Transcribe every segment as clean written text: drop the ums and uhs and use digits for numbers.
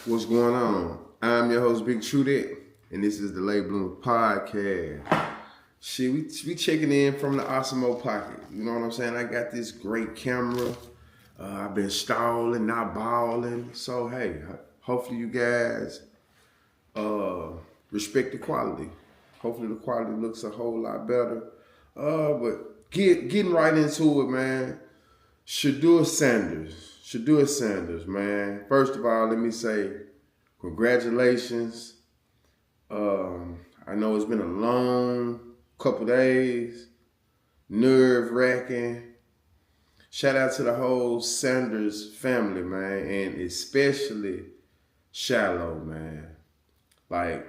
What's going on? I'm your host, BigTruDat, and this is the Late Bloomer Podcast. Shit, we checking in from the Osmo pocket. You know what I'm saying? I got this great camera. I've been stalling, not balling. So, hey, hopefully you guys respect the quality. Hopefully the quality looks a whole lot better. But getting right into it, man. Shedeur Sanders, man. First of all, let me say congratulations. I know it's been a long couple days, nerve-wracking. Shout out to the whole Sanders family, man, and especially Shallow, man. Like,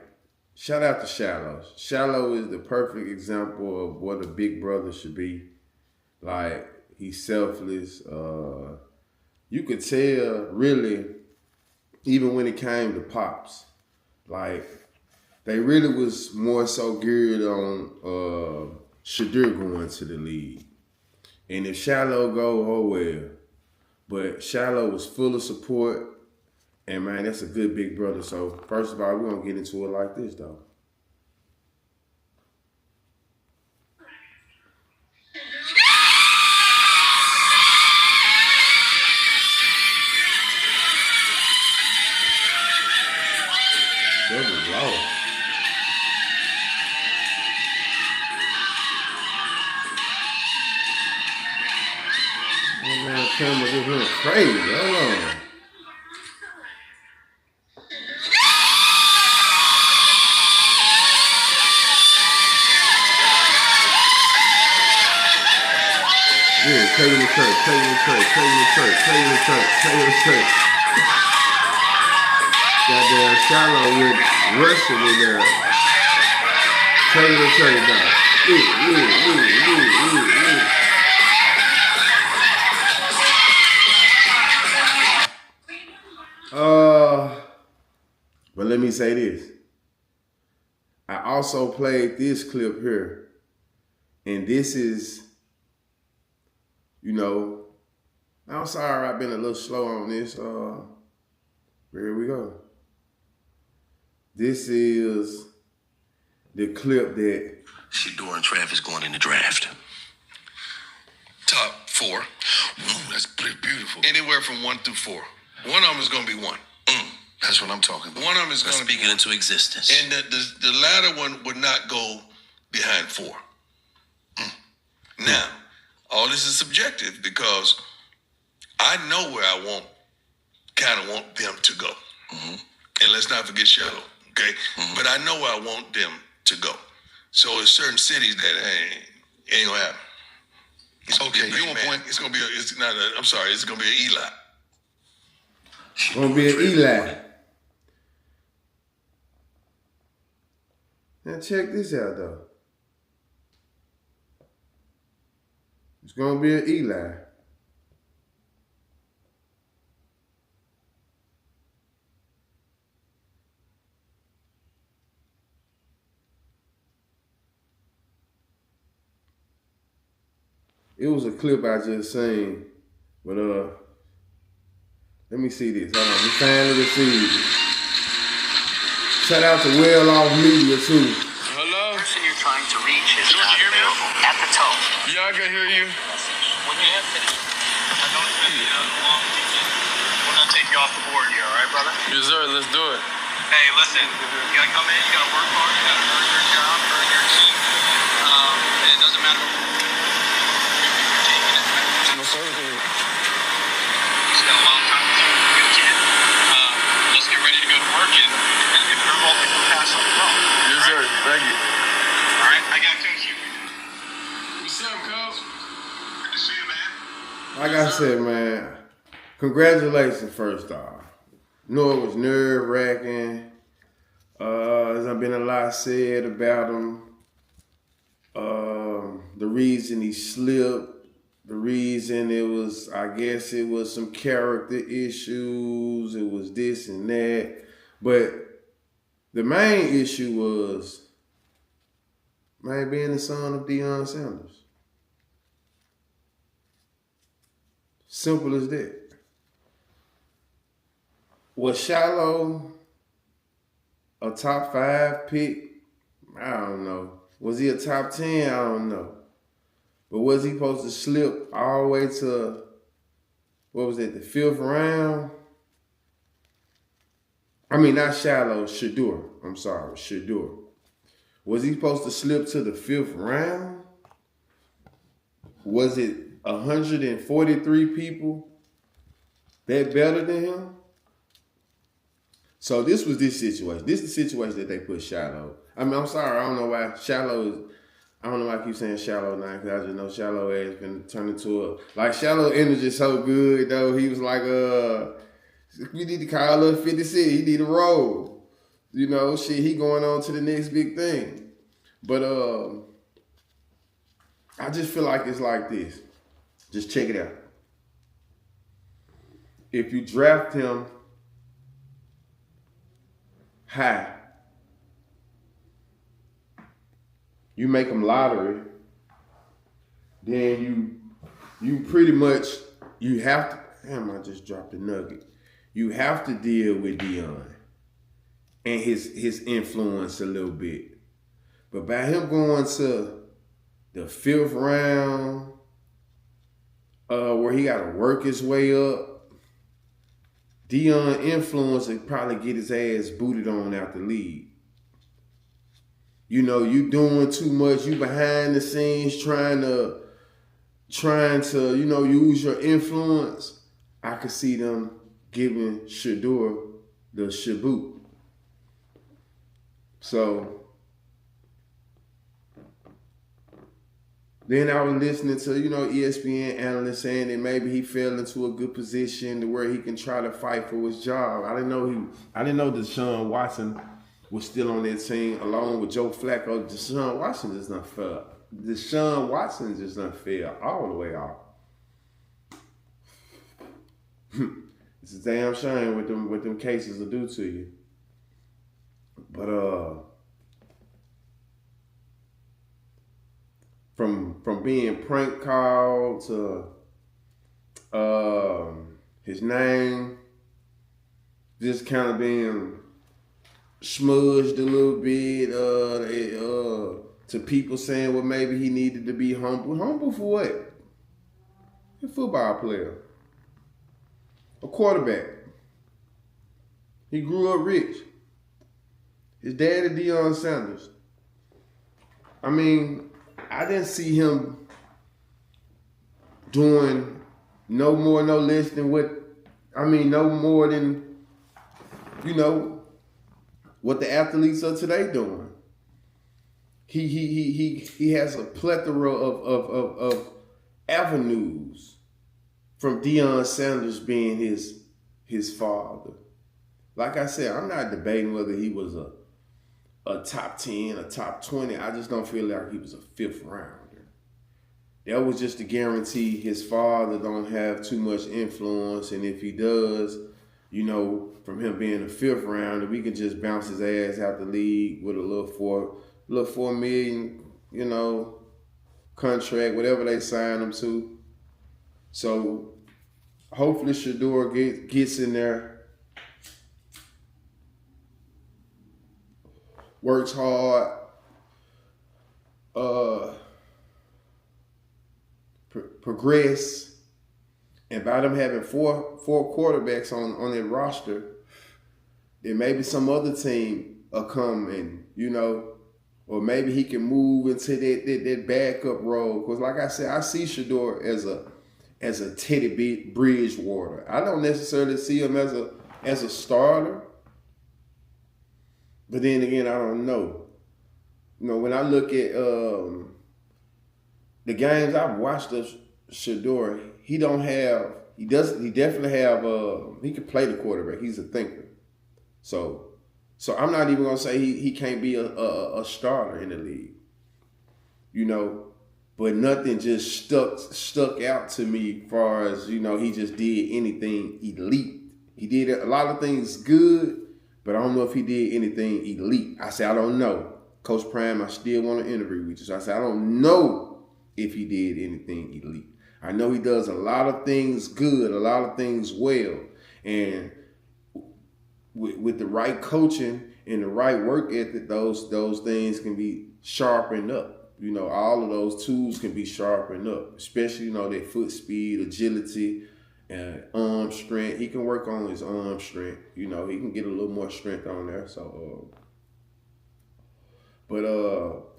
shout out to Shallow. Shallow is the perfect example of what a big brother should be. Like, he's selfless. You could tell, really, even when it came to Pops, like, they really was more so geared on Shedeur going to the league. And if Shallow go, oh well. But Shallow was full of support. And, man, that's a good big brother. So, first of all, we're going to get into it like this, though. That was low. Man, the camera just went crazy. Hold on. Yeah, take the church. Goddamn Shallow with Russian in there. Take the church down. But let me say this. I also played this clip here. And this is, you know, I'm sorry I've been a little slow on this. Here we go. This is the clip that Shedeur and Travis going in the draft. Top 4. Ooh, that's pretty beautiful. Anywhere from 1 through 4. One of them is going to be 1. That's what I'm talking about. One of them is going to be speak it into existence. And the latter one would not go behind 4. Now, all this is subjective because I know where I want them to go. And let's not forget Shallow, okay? But I know where I want them to go. So there's certain cities that ain't gonna happen. It's Okay, you want point? It's gonna be it's gonna be an Eli. gonna be an Eli. Now check this out though. It's gonna be an Eli. It was a clip I just seen, but let me see this. Hold on, we finally received it. Shout out to Well Off Media too. Hello? The person you're trying to reach is You not hear me? available at the tone. Yeah, I can hear you. When you have finished, I know it's been long weekend. We're gonna take you off the board here, all right, brother? Yes, sir. Let's do it. Hey, listen, you gotta come in, you gotta work hard, you gotta earn your job, earn your team. And it doesn't matter you're taking it. No, sir. He's got a long time with you, good kid. Let's get ready to go to work and if you're both to pass on the phone. Yes, sir. Thank you. All right, I got things you. What's up, Coach? Good to see you, man. Like I said, man, congratulations first off. No, it was nerve-wracking. There's been a lot said about him. The reason he slipped, the reason I guess it was some character issues, it was this and that. But the main issue was, man, being the son of Deion Sanders. Simple as that. Was Shallow a top 5 pick? I don't know. Was he a top 10? I don't know. But was he supposed to slip all the way to, what was it, the 5th round? I mean, not Shallow, Shedeur. I'm sorry, Shedeur. Was he supposed to slip to the 5th round? Was it 143 people that better than him? So this was this situation. This is the situation that they put Shallow. I mean, I'm sorry, I don't know why Shallow is, I don't know why I keep saying Shallow now, because I just know Shallow has been turned into a, like, Shallow energy is so good, though. He was like, we need to call up 50 Cent. He need a roll. You know, shit, he going on to the next big thing. But I just feel like it's like this. Just check it out. If you draft him high, you make him lottery, then you pretty much, you have to, damn, I just dropped a nugget. You have to deal with Deion and his influence a little bit. But by him going to the 5th round, where he got to work his way up, Deion influence would probably get his ass booted on out the league. You know, you doing too much. You behind the scenes trying to, you know, use your influence. I could see them giving Shedeur the shaboot. So then I was listening to, you know, ESPN analysts saying that maybe he fell into a good position to where he can try to fight for his job. I didn't know Deshaun Watson was still on that team along with Joe Flacco. Deshaun Watson just not fair. Deshaun Watson just not fair all the way off. It's a damn shame what them cases will do to you. But from being prank called to his name just kind of being smudged a little bit to people saying, well, maybe he needed to be humble. Humble for what? A football player. A quarterback. He grew up rich. His daddy, Deion Sanders. I mean, I didn't see him doing no more, no less than no more than, you know, what the athletes are today doing. He has a plethora of avenues from Deion Sanders being his father. Like I said, I'm not debating whether he was a top 10, a top 20. I just don't feel like he was a 5th rounder. That was just to guarantee his father don't have too much influence, and if he does, you know, from him being a 5th rounder, we can just bounce his ass out the league with a little $4 million, you know, contract, whatever they sign him to. So hopefully Shedeur gets in there, works hard, progress, and by them having four quarterbacks on their roster, then maybe some other team will come and, you know, or maybe he can move into that backup role. Because like I said, I see Shedeur as a Teddy Bridgewater. I don't necessarily see him as a starter. But then again, I don't know. You know, when I look at the games I've watched of Shedeur, he definitely have he can play the quarterback. He's a thinker. So I'm not even gonna say he can't be a starter in the league. You know, but nothing just stuck out to me as far as, you know, he just did anything elite. He did a lot of things good, but I don't know if he did anything elite. I said, I don't know. Coach Prime, I still want to interview with you. So I said, I don't know if he did anything elite. I know he does a lot of things good, a lot of things well. And with the right coaching and the right work ethic, those things can be sharpened up. You know, all of those tools can be sharpened up, especially, you know, their foot speed, agility, and arm strength. He can work on his arm strength. You know, he can get a little more strength on there. So,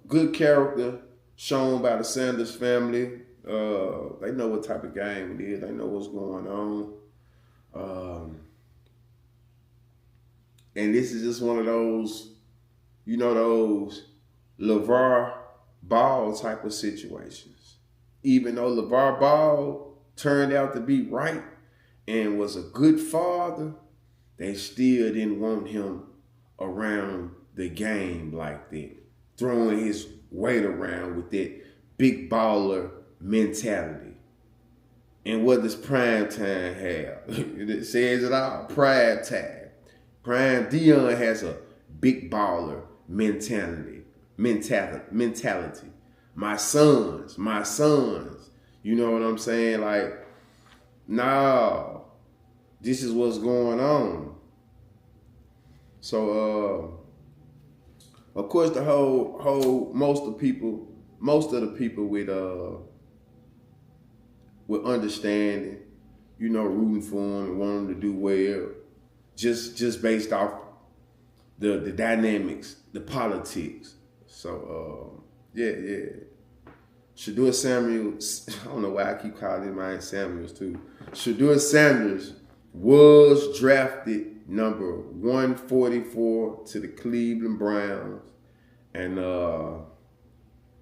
good character shown by the Sanders family. They know what type of game it is. They know what's going on. And this is just one of those, you know, those LeVar Ball type of situations. Even though LeVar Ball turned out to be right and was a good father, they still didn't want him around the game like that, throwing his weight around with that big baller mentality. And what does prime time have? It says it all. Prime time. Prime Dion has a big baller mentality. My sons. You know what I'm saying? Like, no, this is what's going on. So, of course, the whole most of the people with understanding, you know, rooting for him and wanting him to do well, just based off the dynamics, the politics. So, yeah. Shedeur Samuels, I don't know why I keep calling him Ryan Samuels too. Shedeur Sanders was drafted number 144 to the Cleveland Browns. And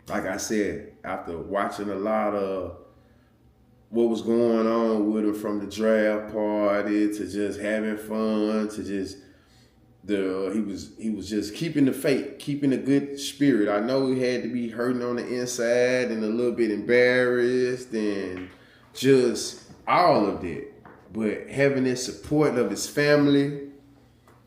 like I said, after watching a lot of what was going on with him, from the draft party to just having fun to just he was just keeping the faith, keeping a good spirit. I know he had to be hurting on the inside and a little bit embarrassed and just all of that. But having the support of his family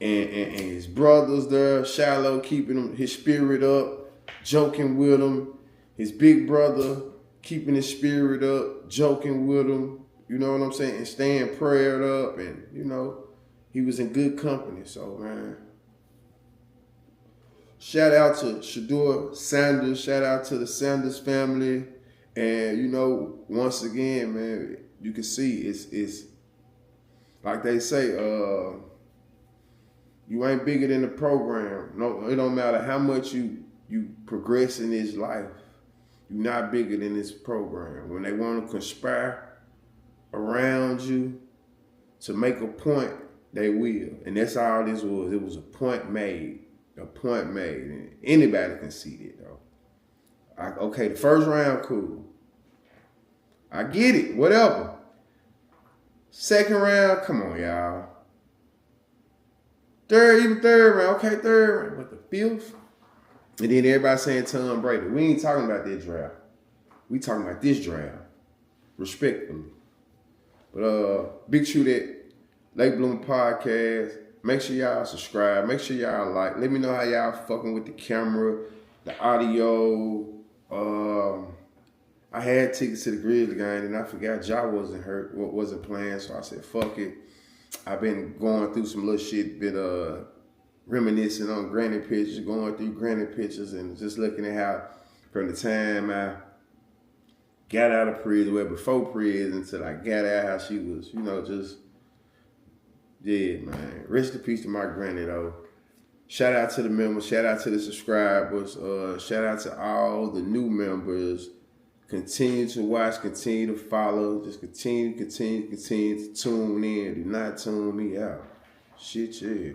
and his brothers there, Shiloh keeping his spirit up, joking with him, his big brother keeping his spirit up, joking with him, you know what I'm saying, and staying prayed up, and, you know, he was in good company. So, man, shout out to Shedeur Sanders, shout out to the Sanders family, and, you know, once again, man, you can see it's like they say, you ain't bigger than the program. No, it don't matter how much you progress in this life. You're not bigger than this program. When they want to conspire around you to make a point, they will. And that's all this was. It was a point made. A point made. And anybody can see that, though. Okay, the first round, cool. I get it. Whatever. Second round, come on, y'all. Third round. Okay, third round. But the fifth? And then everybody saying Tom Brady. We ain't talking about that draft. We talking about this draft. Respectfully. But BigTruDat, Late Bloomer Podcast. Make sure y'all subscribe. Make sure y'all like. Let me know how y'all fucking with the camera, the audio. I had tickets to the Grizzly game and I forgot Ja wasn't playing, so I said fuck it. I've been going through some little shit, been reminiscing on granny pictures, going through granny pictures, and just looking at how from the time I got out of prison, well, before prison, until I got out, how she was, you know, just, yeah, man. Rest in peace to my granny, though. Shout out to the members, shout out to the subscribers, shout out to all the new members. Continue to watch, continue to follow, just continue to tune in. Do not tune me out. Shit, yeah.